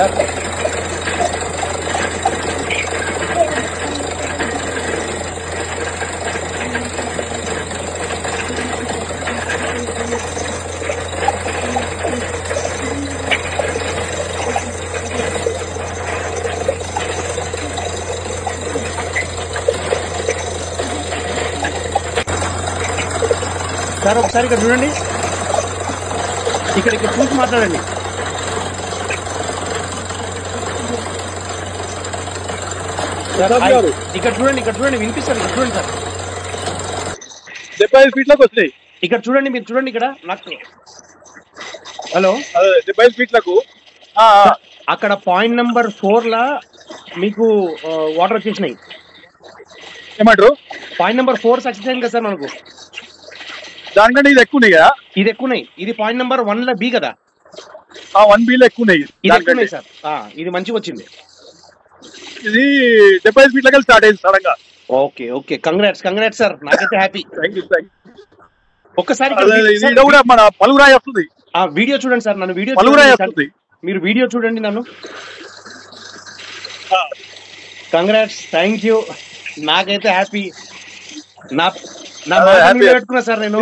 Sir sir ఒకసారి ఇక్కడ చూడండి, ఇక్కడ చూసి మాట్లాడండి. ఇక్కడ చూడండి వినిపిస్తారు. ఇక్కడ చూడండి సార్, 75 ఫీట్లకు వస్తాయి. ఇక్కడ చూడండి, మీరు చూడండి ఇక్కడ నాకు. హలో, 75 ఫీట్లకు అక్కడ పాయింట్ నెంబర్ 4 లా మీకు వాటర్ వచ్చేసినాయి. ఏమంటారు? పాయింట్ నెంబర్ 4 సక్సెస్ అయింది కదా సార్ మనకు. దానికంటే ఇది ఎక్కువ ఉన్నాయి కదా? ఇది ఎక్కువ ఉన్నాయి. ఇది పాయింట్ నెంబర్ 1 లా బి కదా? 1B లో ఎక్కువ ఉన్నాయి. ఇది ఎక్కువ ఉన్నాయి సార్. ఇది మంచిగా వచ్చింది. ఇది 75 ఫీట్లకి స్టార్ట్ అయింది సడన్ గా. ఓకే ఓకే, కంగ్రాట్స్ సార్, నాకైతే హ్యాపీ. Thank you. ఒక్కసారి కూడా మన పలుగురాయి వస్తుంది. వీడియో చూడండి సార్, నన్ను వీడియో పలుగురాయి వస్తుంది. మీరు వీడియో చూడండి నన్ను. కంగ్రాట్స్, థ్యాంక్ యూ, నాకైతే హ్యాపీ. నా పెట్టుకున్నా సార్ నేను.